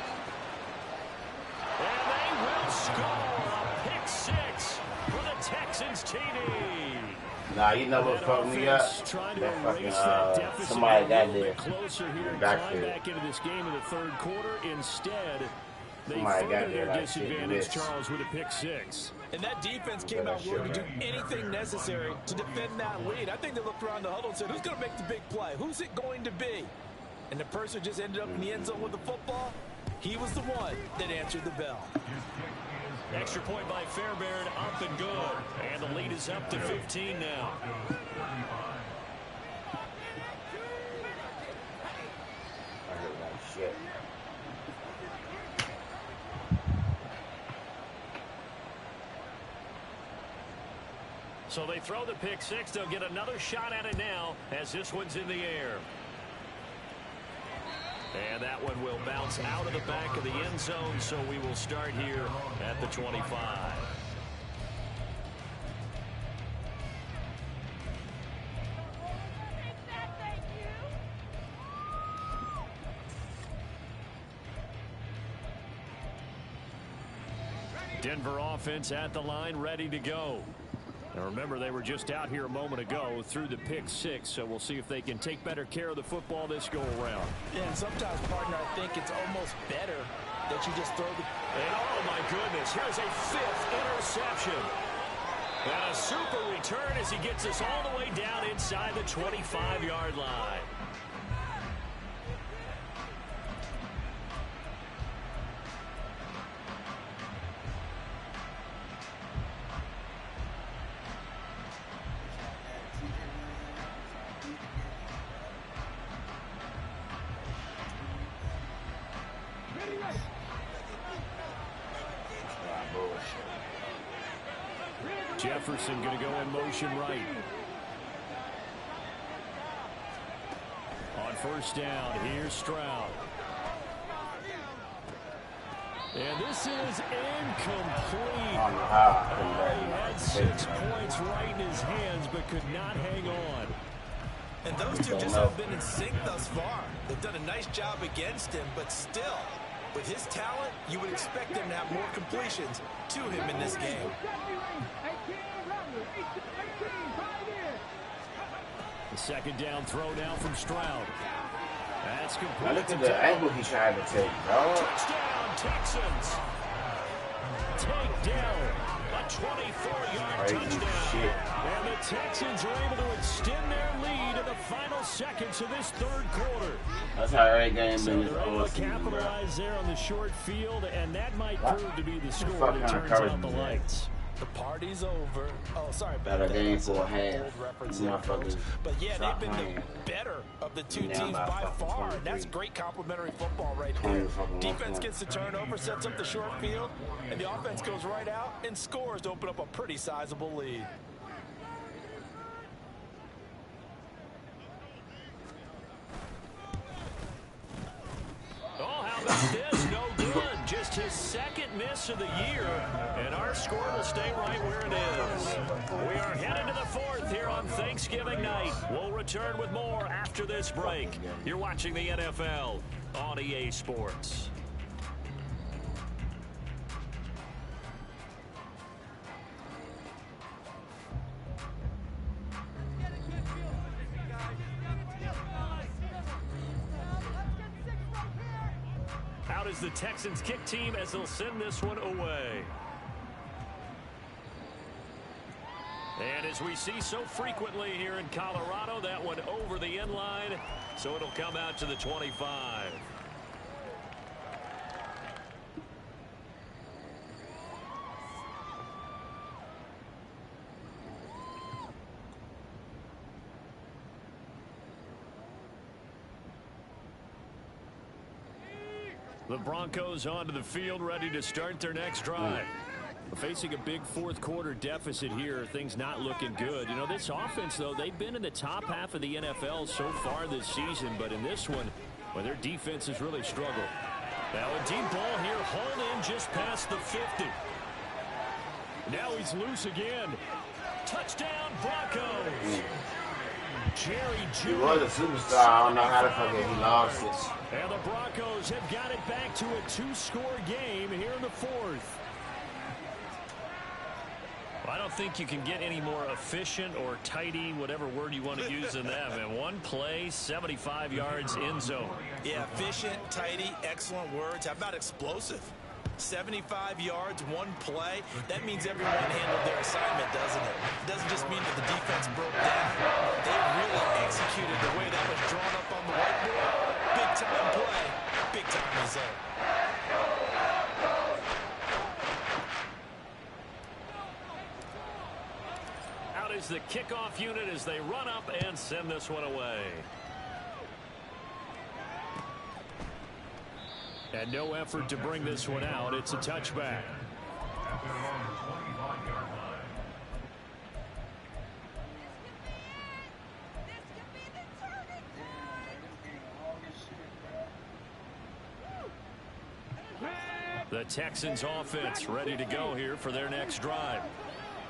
And they will score a pick 6 for the Texans TD. Nah, you know what fucked me up? That fucking, somebody got there. Closer here and climb back into this game in the third quarter. Instead, they further their disadvantage, Charles, with a pick 6. And that defense came out willing to do anything necessary to defend that lead. I think they looked around the huddle and said, who's going to make the big play? Who's it going to be? And the person just ended up in the end zone with the football. He was the one that answered the bell. Extra point by Fairbairn, up and good. And the lead is up to 15 now. Shit. So they throw the pick 6. They'll get another shot at it now as this one's in the air. And that one will bounce out of the back of the end zone, so we will start here at the 25. Denver offense at the line, ready to go. And remember, they were just out here a moment ago through the pick 6, so we'll see if they can take better care of the football this go-around. Yeah, and sometimes, partner, I think it's almost better that you just throw the... And oh, my goodness, here's a 5th interception. And a super return as he gets us all the way down inside the 25-yard line. Jefferson going to go in motion right. On first down, here's Stroud. And this is incomplete. He had 6 points right in his hands, but could not hang on. And those two just haven't been in sync thus far. They've done a nice job against him, but still, with his talent, you would expect him to have more completions to him in this game. The second down throw now from Stroud. That's complete. Now look at the angle he tried to take, dog. Touchdown, Texans. Take down a 24-yard touchdown. And the Texans are able to extend their lead in the final seconds of this third quarter. That's how every game So been this they're able whole to season, capitalize there on the short field, and that might prove to be the score that kind of turns out the lights. The party's over. Oh, sorry. Better game for a half. Motherfuckers. But yeah, they've been the better of the two teams by far. And that's great complimentary football right there. Defense gets the turnover, sets up the short field, and the offense goes right out and scores to open up a pretty sizable lead. Oh, how about this? No good. Just his second miss of the year, and our score will stay right where it is. We are headed to the fourth here on Thanksgiving night. We'll return with more after this break. You're watching the NFL on EA Sports. Out is the Texans kick team as they'll send this one away. And as we see so frequently here in Colorado, that one over the end line, so it'll come out to the 25. The Broncos onto the field, ready to start their next drive. Facing a big fourth quarter deficit here, things not looking good. You know, this offense, though, they've been in the top half of the NFL so far this season, but in this one, well, their defense has really struggled. Now a deep ball here, hauled in just past the 50. Now he's loose again. Touchdown, Broncos. Jerry Jr. He was a superstar. I don't know how the fuck he lost it. And the Broncos have got it back to a 2-score game here in the fourth. Well, I don't think you can get any more efficient or tidy, whatever word you want to use in that. And one play, 75 yards in zone. Yeah, efficient, tidy, excellent words. How about explosive? 75 yards, one play. That means everyone handled their assignment, doesn't it? It doesn't just mean that the defense broke down. They really executed the way that was drawn up on the whiteboard. Big-time play, big-time result. Out is the kickoff unit as they run up and send this one away. And no effort to bring this one out. It's a touchback. The Texans offense ready to go here for their next drive.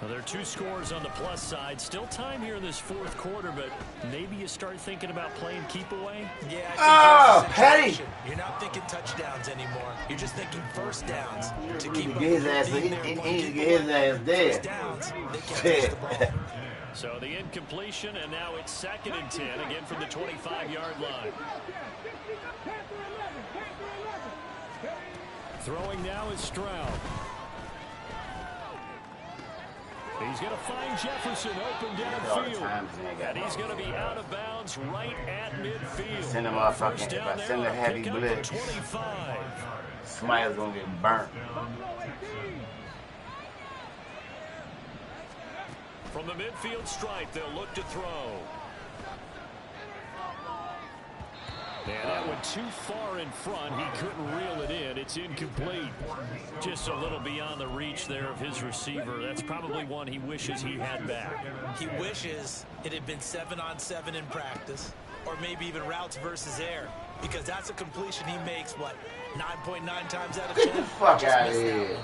Well, there are 2 scores on the plus side. Still time here in this fourth quarter, but maybe you start thinking about playing keep away. Yeah, Oh, Petty! You're not thinking touchdowns anymore. You're just thinking first downs to He keep get his ass. He need to get his ass dead. downs. They can't touch the ball. So the incompletion, and now it's 2nd and 10, again from the 25-yard line. Throwing now is Stroud. He's going to find Jefferson open downfield. And he's going to be out of bounds right at midfield. Send him off fucking, if I send a heavy blitz, somebody's going to get burnt. From the midfield stripe, they'll look to throw. And that went too far in front. He couldn't reel it in. It's incomplete. Just a little beyond the reach there of his receiver. That's probably one he wishes he had back. He wishes it had been 7-on-7 in practice, or maybe even routes versus air, because that's a completion he makes, what, 9.9 times out of 10? Get the fuck out of here.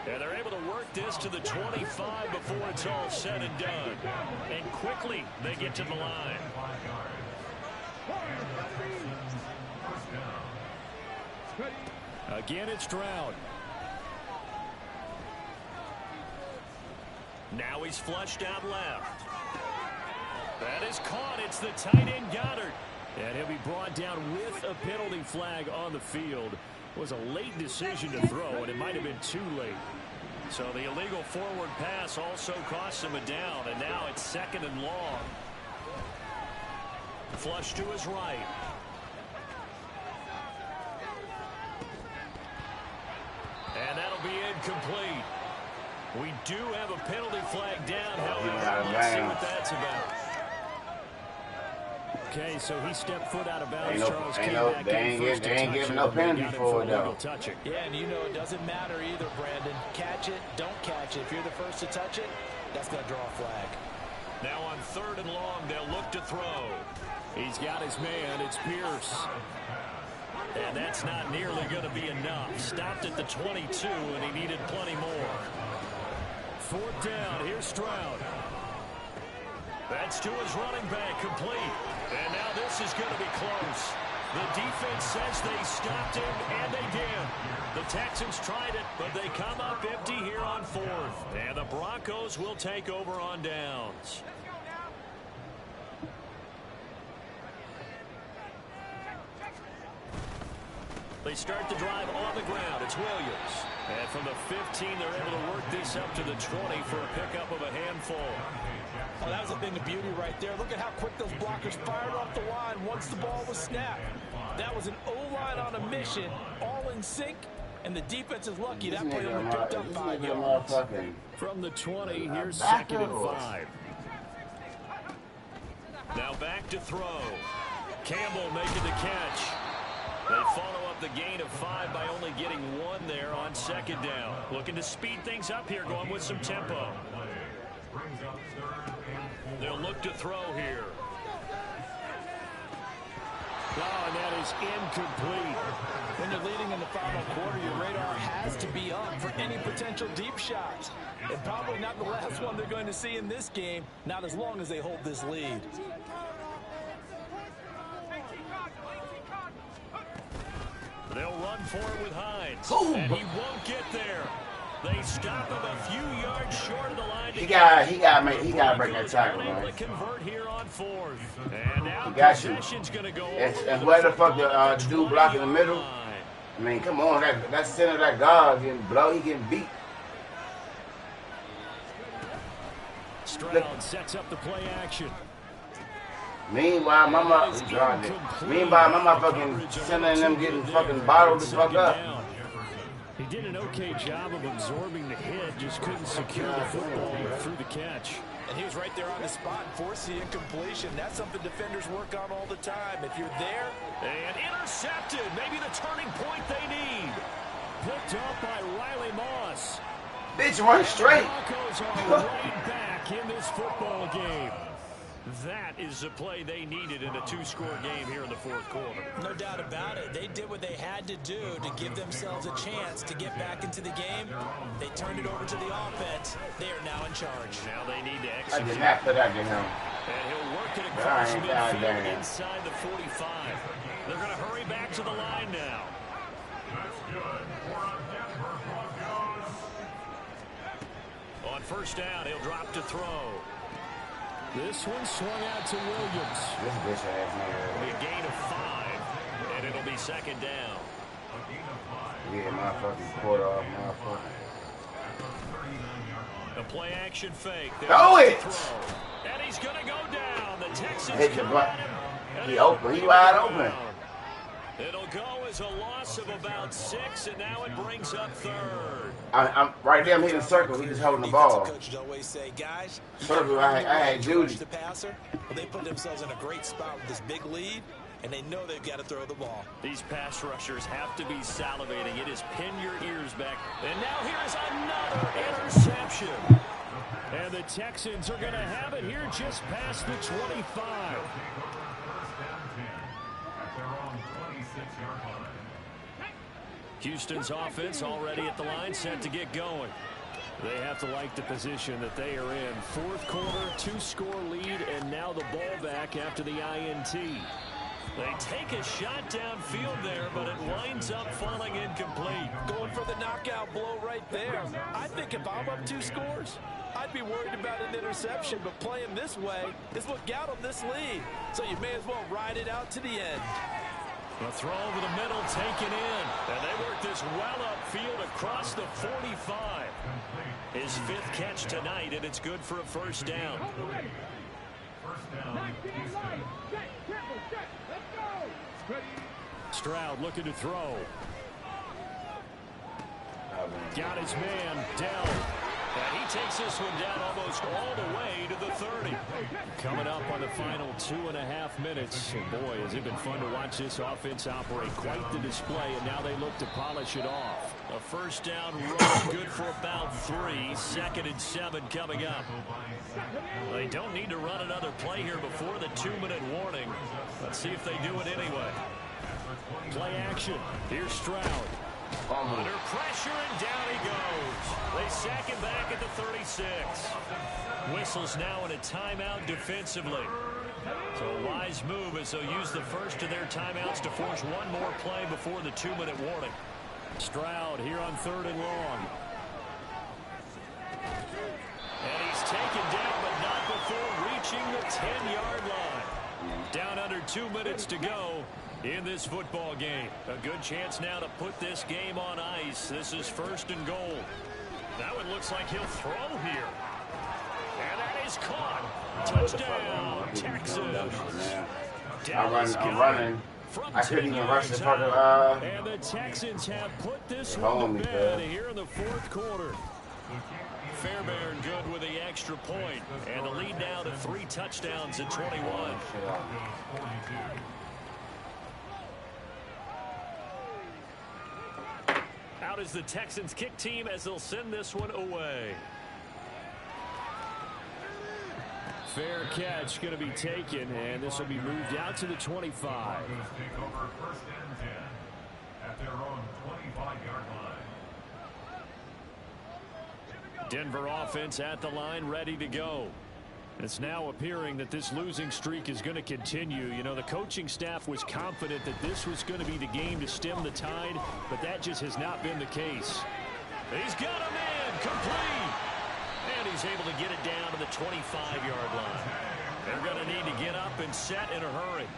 And they're able to work this to the 25 before it's all said and done. And quickly they get to the line. Again, it's Stroud. Now he's flushed out left. That is caught. It's the tight end Goddard. And he'll be brought down with a penalty flag on the field. It was a late decision to throw, and it might have been too late. So the illegal forward pass also costs him a down, and now it's 2nd and long. Flush to his right. And that'll be incomplete. We do have a penalty flag down, however. Let's see what that's about. Okay, so he stepped foot out of bounds. They ain't giving no penalty for it, though. Yeah, and you know it doesn't matter either, Brandon. Catch it, don't catch it. If you're the first to touch it, that's going to draw a flag. Now on 3rd and long, they'll look to throw. He's got his man. It's Pierce. And that's not nearly going to be enough. Stopped at the 22, and he needed plenty more. 4th down. Here's Stroud. That's to his running back, complete. And now this is going to be close. The defense says they stopped him, and they did. The Texans tried it, but they come up empty here on 4th. And the Broncos will take over on downs. They start the drive on the ground. It's Williams. And from the 15, they're able to work this up to the 20 for a pickup of a handful. Oh, that was a thing of beauty right there. Look at how quick those blockers fired off the line once the ball was snapped. That was an O-line on a mission, all in sync, and the defense is lucky that play only picked up 5 yards. From the 20, here's 2nd and 5. Now back to throw. Campbell making the catch. They follow up the gain of 5 by only getting 1 there on 2nd down. Looking to speed things up here, going with some tempo. They'll look to throw here. Oh, and that is incomplete. When you're leading in the final quarter, your radar has to be up for any potential deep shots. And probably not the last one they're going to see in this game, not as long as they hold this lead. They'll run for it with Hines. Ooh. And he won't get there. They stop him a few yards short of the line. He gotta break that tackle, man. Convert here on 4th. And now possession's gonna go. And where the fuck the dude block in the middle? I mean, come on, that center, that guard getting he getting beat. Stroud sets up the play action. Meanwhile, my motherfucking center and them getting fucking bottled the fuck up. He did an okay job of absorbing the hit, just couldn't secure the football through the catch. And he was right there on the spot and forced the incompletion. That's something defenders work on all the time. If you're there. And intercepted. Maybe the turning point they need. Picked up by Riley Moss. Bitch, run straight. The Broncos are right back in this football game. That is the play they needed in a 2-score game here in the 4th quarter. No doubt about it. They did what they had to do to give themselves a chance to get back into the game. They turned it over to the offense. They are now in charge. Now they need to execute. I did not put that to him. And he'll work it across midfield inside the 45. They're going to hurry back to the line now. That's good for a Denver Broncos. On 1st down, he'll drop to throw. This one swung out to Williams. This bitch ass nigga. It'll be a gain of 5, and it'll be 2nd down. Getting my fucking quarter off my fucking. The play action fake. Throw it! And he's going to go down. The Texans Hit the come block. at him. He open. He wide open. It'll go as a loss of about 6, and now it brings up 3rd. I'm right there. I'm hitting circle. He just holding the ball. Coaches always say, guys, Circle. I had Judy. the passer, but they put themselves in a great spot with this big lead, and they know they've got to throw the ball. These pass rushers have to be salivating. It is pin your ears back. And now here's another interception. And the Texans are going to have it here just past the 25. Houston's offense already at the line, set to get going. They have to like the position that they are in. Fourth quarter, 2-score lead, and now the ball back after the INT. They take a shot downfield there, but it winds up falling incomplete. Going for the knockout blow right there. I think if I'm up 2 scores, I'd be worried about an interception, but playing this way is what got them this lead. So you may as well ride it out to the end. A throw over the middle taken in. And they work this well upfield across the 45. His 5th catch tonight, and it's good for a first down. Stroud looking to throw. Got his man down. And he takes this one down almost all the way to the 30. Coming up on the final 2.5 minutes. And boy, has it been fun to watch this offense operate. Quite the display, and now they look to polish it off. A first down run, good for about 3. 2nd and 7 coming up. They don't need to run another play here before the 2-minute warning. Let's see if they do it anyway. Play action. Here's Stroud. Under pressure, and down he goes. They sack him back at the 36. Whistles now in a timeout defensively. So a wise move as they'll use the first of their timeouts to force one more play before the 2-minute warning. Stroud here on 3rd and long. And he's taken down, but not before reaching the 10-yard line. Down under 2 minutes to go in this football game. A good chance now to put this game on ice. This is 1st and goal. Now it looks like he'll throw here. And that is caught. Touchdown, Texans. I'm running. I couldn't even rush the fucking, And the Texans have put this one to bed here in the 4th quarter. Fairbairn good with the extra point. And the lead now to 3 touchdowns at 21. Out is the Texans kick team as they'll send this one away. Fair catch going to be taken, and this will be moved out to the 25. Take over 1st and 10 at their own 25-yard line. Denver offense at the line, ready to go. It's now appearing that this losing streak is going to continue. You know, the coaching staff was confident that this was going to be the game to stem the tide, but that just has not been the case. He's got a man complete. And he's able to get it down to the 25-yard line. They're going to need to get up and set in a hurry.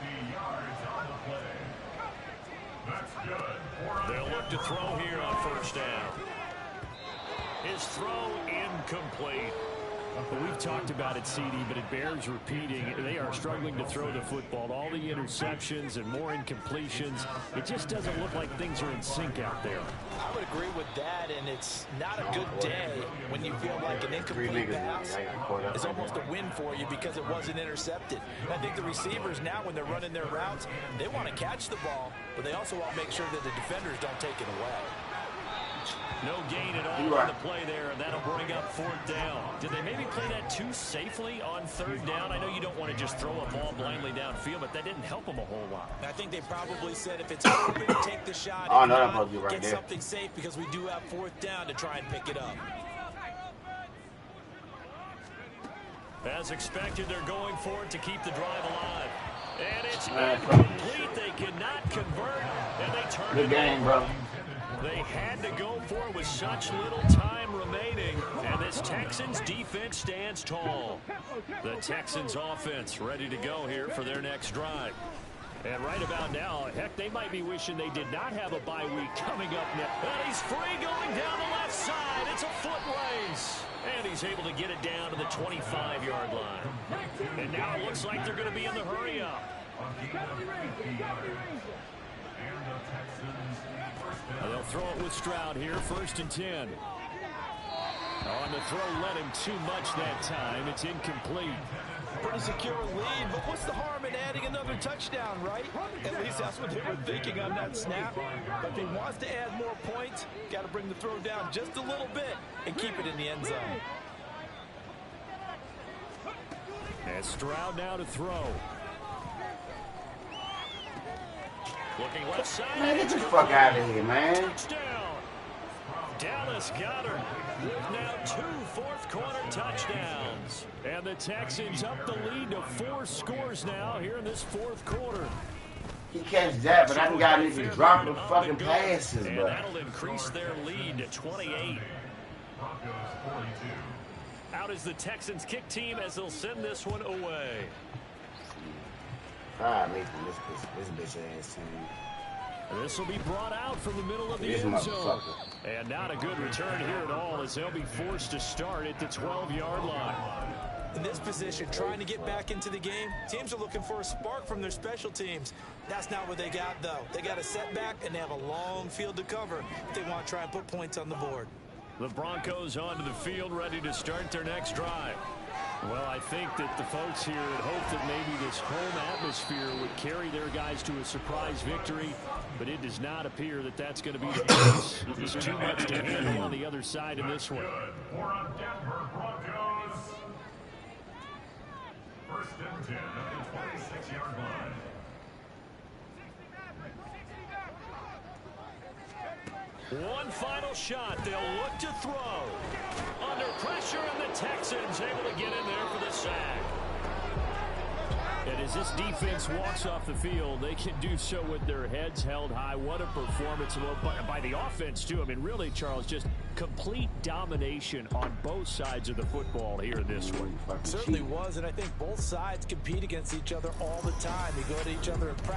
50 yards on the play. That's good. They'll look to throw here on 1st down. His throw incomplete. Well, we've talked about it, CD, but it bears repeating. They are struggling to throw the football. All the interceptions and more incompletions. It just doesn't look like things are in sync out there. I would agree with that, and it's not a good day when you feel like an incomplete pass is almost a win for you because it wasn't intercepted. And I think the receivers now, when they're running their routes, they want to catch the ball, but they also want to make sure that the defenders don't take it away. No gain at all on the play there, and that'll bring up 4th down. Did they maybe play that too safely on 3rd down? I know you don't want to just throw a ball blindly downfield, but that didn't help them a whole lot. I think they probably said if it's open, take the shot. Oh, no, that be right get there. Something safe because we do have 4th down to try and pick it up. As expected, they're going for it to keep the drive alive. And it's incomplete. They cannot convert, and they turn Good it game, over. bro. They had to go for it with such little time remaining, and this Texans defense stands tall. The Texans offense ready to go here for their next drive. And right about now, heck, they might be wishing they did not have a bye week coming up next. And he's free going down the left side. It's a foot race. And he's able to get it down to the 25-yard line. And now it looks like they're going to be in the hurry up. They'll throw it with Stroud here, 1st and 10. On the throw, let him too much that time. It's incomplete. Pretty secure lead, but what's the harm in adding another touchdown, right? At least that's what they were thinking on that snap. But if he wants to add more points, got to bring the throw down just a little bit and keep it in the end zone. And Stroud now to throw. Looking left side. Man, get the fuck out of here, man. Touchdown. Dallas Goedert with now 2 fourth-quarter touchdowns. And the Texans up the lead to 4 scores now here in this fourth quarter. He catch that, but I can got him to drop the fucking passes, and but that'll increase their lead to 28. Broncos 42. Out is the Texans kick team as they'll send this one away. alright, Nathan, this bitch ass team. This will be brought out from the middle of the This end zone. motherfucker. And not a good return here at all as they'll be forced to start at the 12-yard line. In this position, trying to get back into the game, teams are looking for a spark from their special teams. That's not what they got, though. They got a setback, and they have a long field to cover if they want to try and put points on the board. The Broncos onto the field, ready to start their next drive. Well, I think that the folks here had hoped that maybe this home atmosphere would carry their guys to a surprise victory, but it does not appear that that's going to be the case. There's too much to handle on the other side in this one. Good for a Denver Broncos. First and 10 at the 26-yard line. One final shot. They'll look to throw. Under pressure, and the Texans able to get in there for the sack. And as this defense walks off the field, they can do so with their heads held high. What a performance by the offense, too. I mean, really, Charles, just complete domination on both sides of the football here in this one. Certainly was, and I think both sides compete against each other all the time. They go to each other in practice.